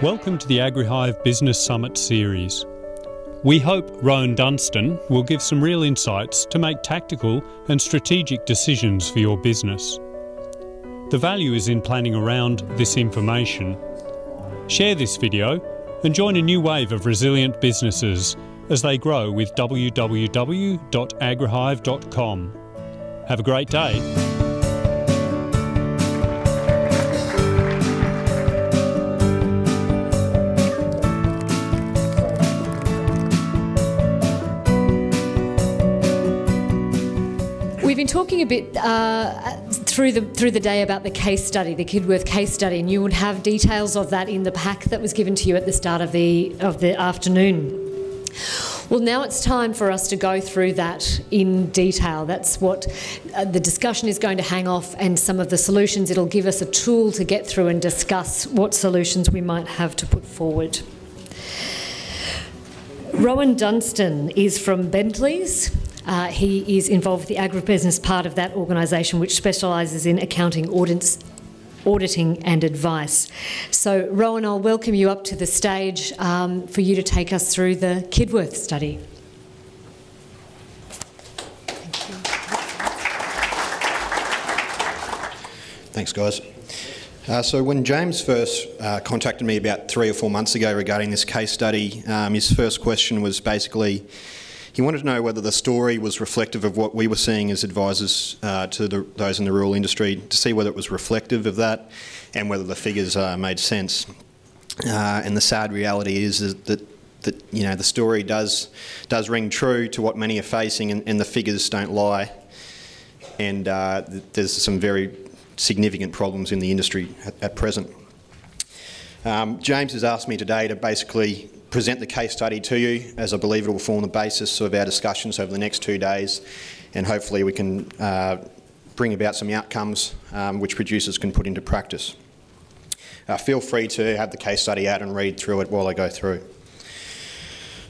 Welcome to the Agrihive Business Summit series. We hope Rohan Dunsdon will give some real insights to make tactical and strategic decisions for your business. The value is in planning around this information. Share this video and join a new wave of resilient businesses as they grow with www.agrihive.com. Have a great day. We've been talking a bit through the day about the case study, the Kidworth Case Study, and you would have details of that in the pack that was given to you at the start of the afternoon. Well, now it's time for us to go through that in detail. That's what the discussion is going to hang off, and some of the solutions. It'll give us a tool to get through and discuss what solutions we might have to put forward. Rohan Dunsdon is from Bentley's. He is involved with the agribusiness part of that organisation, which specialises in accounting, auditing and advice. So, Rohan, I'll welcome you up to the stage for you to take us through the Kidworth study. Thanks, guys. So when James first contacted me about 3 or 4 months ago regarding this case study, his first question was basically, he wanted to know whether the story was reflective of what we were seeing as advisors to those in the rural industry, to see whether it was reflective of that and whether the figures made sense. And the sad reality is that you know, the story does ring true to what many are facing, and the figures don't lie. And there's some very significant problems in the industry at present. James has asked me today to basically present the case study to you, as I believe it will form the basis of our discussions over the next 2 days, and hopefully we can bring about some outcomes which producers can put into practice. Feel free to have the case study out and read through it while I go through.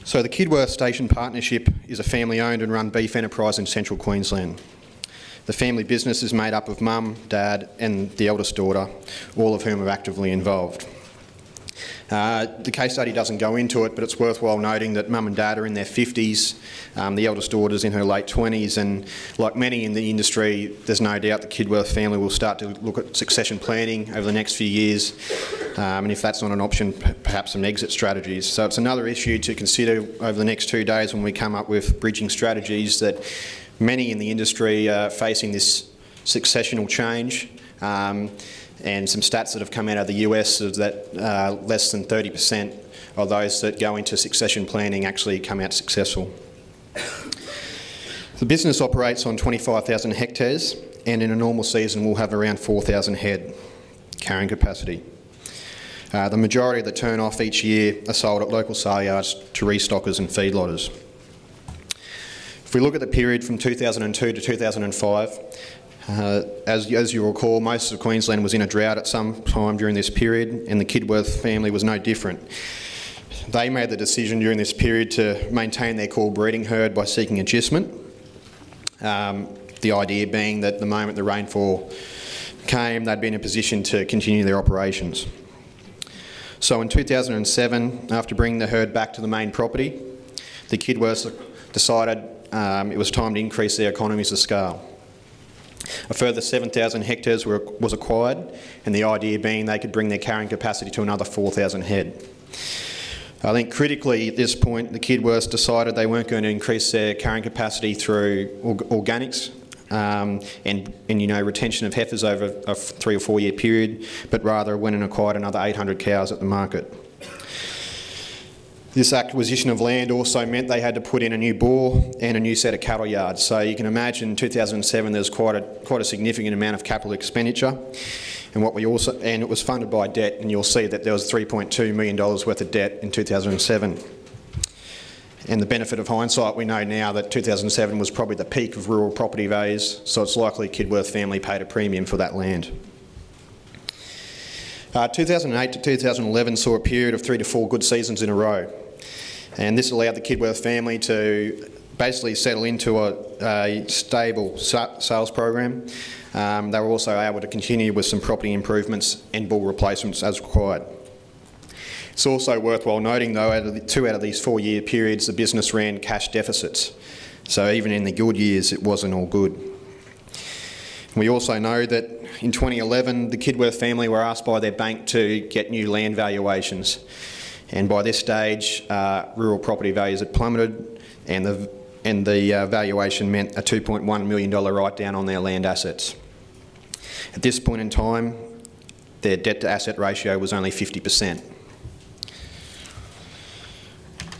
So the Kidworth Station Partnership is a family-owned and run beef enterprise in central Queensland. The family business is made up of mum, dad and the eldest daughter, all of whom are actively involved. The case study doesn't go into it, but it's worthwhile noting that mum and dad are in their 50s, the eldest daughter's in her late 20s, and like many in the industry, there's no doubt the Kidworth family will start to look at succession planning over the next few years, and if that's not an option, perhaps some exit strategies. So it's another issue to consider over the next 2 days when we come up with bridging strategies that many in the industry are facing this successional change. And some stats that have come out of the US is that less than 30% of those that go into succession planning actually come out successful. The business operates on 25,000 hectares, and in a normal season we'll have around 4,000 head carrying capacity. The majority of the turn-off each year are sold at local sale yards to restockers and feedlotters. If we look at the period from 2002 to 2005, as you recall, most of Queensland was in a drought at some time during this period, and the Kidworth family was no different. They made the decision during this period to maintain their core breeding herd by seeking agistment. The idea being that the moment the rainfall came, they'd be in a position to continue their operations. So in 2007, after bringing the herd back to the main property, the Kidworths decided it was time to increase their economies of scale. A further 7,000 hectares was acquired, and the idea being they could bring their carrying capacity to another 4,000 head. I think critically at this point, the Kidworths decided they weren't going to increase their carrying capacity through organics and you know, retention of heifers over a 3 or 4 year period, but rather went and acquired another 800 cows at the market. This acquisition of land also meant they had to put in a new bore and a new set of cattle yards. So you can imagine in 2007 there's quite a significant amount of capital expenditure, and it was funded by debt, and you'll see that there was $3.2 million worth of debt in 2007. And the benefit of hindsight, we know now that 2007 was probably the peak of rural property values, so it's likely Kidworth family paid a premium for that land. 2008 to 2011 saw a period of 3 to 4 good seasons in a row. And this allowed the Kidworth family to basically settle into a stable sales program. They were also able to continue with some property improvements and bull replacements as required. It's also worthwhile noting, though, two out of these 4-year periods, the business ran cash deficits. So even in the good years, it wasn't all good. We also know that in 2011, the Kidworth family were asked by their bank to get new land valuations. And by this stage, rural property values had plummeted, and the valuation meant a $2.1 million write-down on their land assets. At this point in time, their debt-to-asset ratio was only 50%.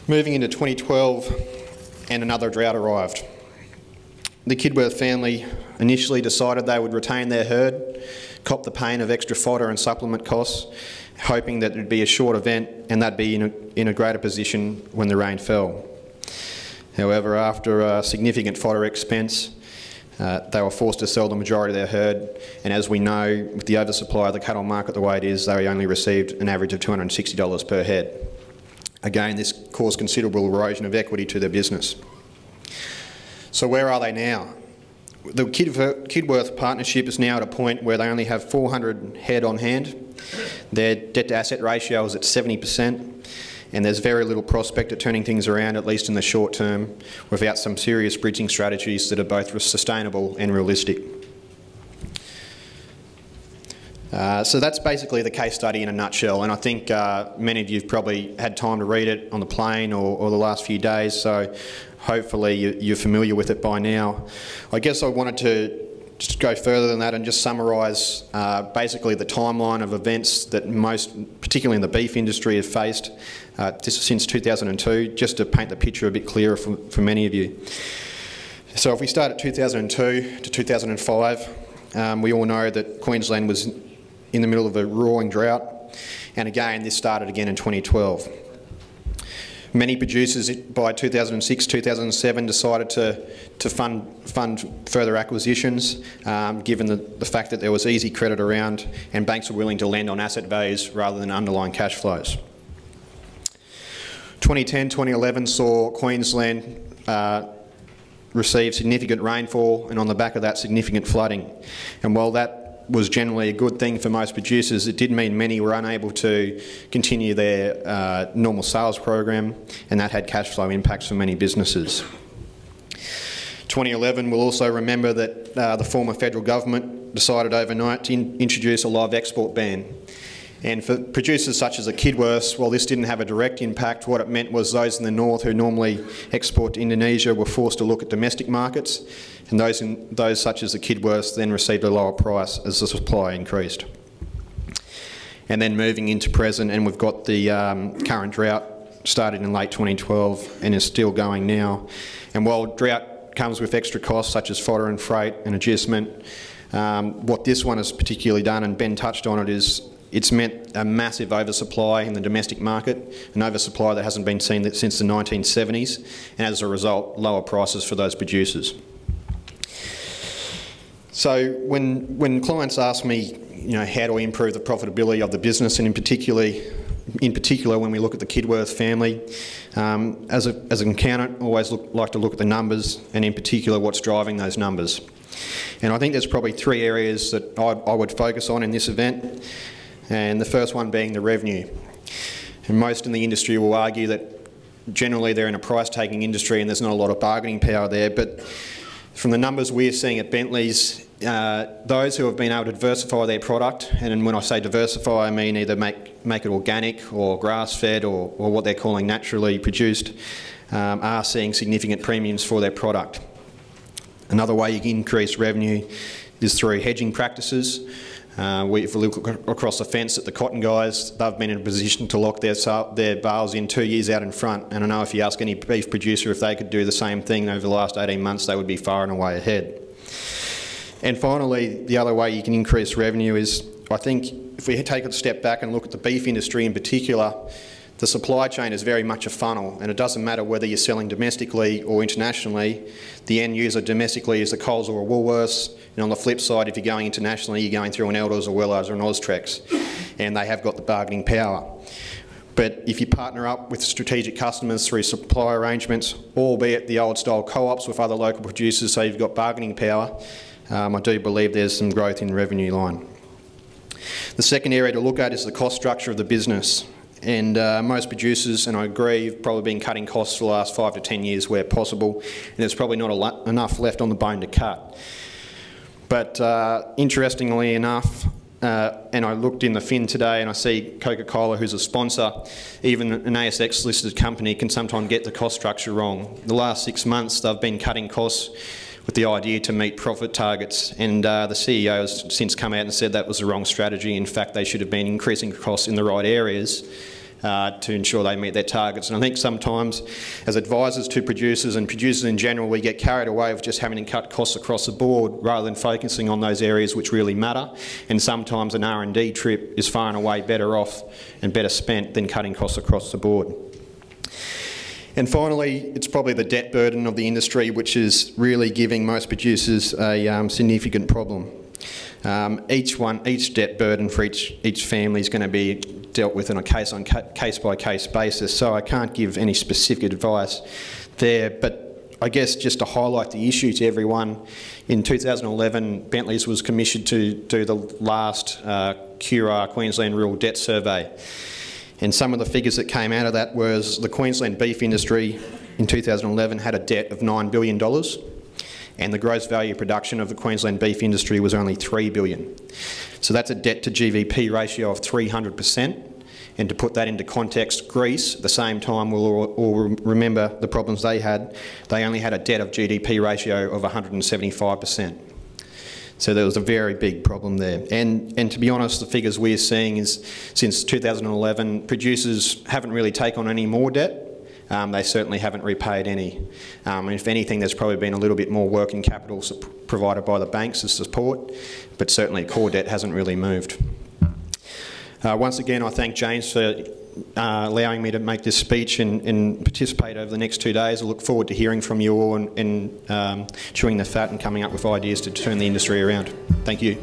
Moving into 2012, and another drought arrived. The Kidworth family initially decided they would retain their herd, cop the pain of extra fodder and supplement costs, hoping that it would be a short event and they'd be in a greater position when the rain fell. However, after a significant fodder expense, they were forced to sell the majority of their herd, and as we know, with the oversupply of the cattle market the way it is, they only received an average of $260 per head. Again, this caused considerable erosion of equity to their business. So where are they now? The Kidworth partnership is now at a point where they only have 400 head on hand. Their debt-to-asset ratio is at 70%, and there's very little prospect at turning things around, at least in the short term, without some serious bridging strategies that are both sustainable and realistic. So that's basically the case study in a nutshell, and I think many of you have probably had time to read it on the plane or the last few days, so hopefully you're familiar with it by now. I guess I wanted to just go further than that and just summarise basically the timeline of events that most, particularly in the beef industry, have faced since 2002, just to paint the picture a bit clearer for many of you. So if we start at 2002 to 2005, we all know that Queensland was in the middle of a roaring drought, and again this started again in 2012. Many producers by 2006, 2007 decided to fund further acquisitions, given the fact that there was easy credit around and banks were willing to lend on asset values rather than underlying cash flows. 2010, 2011 saw Queensland receive significant rainfall, and on the back of that, significant flooding. And while that was generally a good thing for most producers, it did mean many were unable to continue their normal sales program, and that had cash flow impacts for many businesses. 2011, we'll also remember that the former federal government decided overnight to introduce a live export ban. And for producers such as the Kidworths, while this didn't have a direct impact, what it meant was those in the north who normally export to Indonesia were forced to look at domestic markets, and those such as the Kidworths then received a lower price as the supply increased. And then moving into present, and we've got the current drought started in late 2012 and is still going now. And while drought comes with extra costs such as fodder and freight and adjustment, what this one has particularly done, and Ben touched on it, is it's meant a massive oversupply in the domestic market, an oversupply that hasn't been seen since the 1970s, and as a result, lower prices for those producers. So when clients ask me, how do we improve the profitability of the business, and in particular when we look at the Kidworth family, as an accountant, I always like to look at the numbers, and in particular what's driving those numbers. And I think there's probably three areas that I would focus on in this event, and the first one being the revenue. And most in the industry will argue that generally they're in a price-taking industry and there's not a lot of bargaining power there, but from the numbers we're seeing at Bentley's, those who have been able to diversify their product, and when I say diversify I mean either make it organic or grass-fed or what they're calling naturally produced, are seeing significant premiums for their product. Another way you can increase revenue is through hedging practices. If we look across the fence at the cotton guys, they've been in a position to lock their bales in 2 years out in front, and I know if you ask any beef producer if they could do the same thing over the last 18 months, they would be far and away ahead. And finally, the other way you can increase revenue is, I think, if we take a step back and look at the beef industry in particular, the supply chain is very much a funnel, and it doesn't matter whether you're selling domestically or internationally. The end user domestically is the Coles or a Woolworths, and on the flip side, if you're going internationally, you're going through an Elders or Wellars or an Austrex, and they have got the bargaining power. But if you partner up with strategic customers through supply arrangements, albeit the old style co-ops with other local producers, so you've got bargaining power, I do believe there's some growth in the revenue line. The second area to look at is the cost structure of the business. And most producers, and I agree, have probably been cutting costs for the last 5 to 10 years where possible, and there's probably not enough left on the bone to cut. But interestingly enough, and I looked in the fin today and I see Coca-Cola, who's a sponsor, even an ASX listed company can sometimes get the cost structure wrong. The last 6 months they've been cutting costs with the idea to meet profit targets, and the CEO has since come out and said that was the wrong strategy. In fact, they should have been increasing costs in the right areas to ensure they meet their targets. And I think sometimes as advisors to producers and producers in general, we get carried away with just having to cut costs across the board rather than focusing on those areas which really matter. And sometimes an R&D trip is far and away better off and better spent than cutting costs across the board. And finally, it's probably the debt burden of the industry which is really giving most producers a significant problem. Each debt burden for each family is going to be dealt with on a case-by-case basis, so I can't give any specific advice there, but I guess just to highlight the issue to everyone, in 2011 Bentley's was commissioned to do the last QR, Queensland Rural Debt Survey, and some of the figures that came out of that was the Queensland beef industry in 2011 had a debt of $9 billion. And the gross value production of the Queensland beef industry was only $3 billion. So that's a debt to GVP ratio of 300%. And to put that into context, Greece, at the same time, we'll all remember the problems they had. They only had a debt of GDP ratio of 175%. So there was a very big problem there. And to be honest, the figures we're seeing is since 2011, producers haven't really taken on any more debt. They certainly haven't repaid any. And if anything, there's probably been a little bit more working capital provided by the banks as support, but certainly core debt hasn't really moved. Once again, I thank James for allowing me to make this speech and participate over the next 2 days. I look forward to hearing from you all and chewing the fat and coming up with ideas to turn the industry around. Thank you.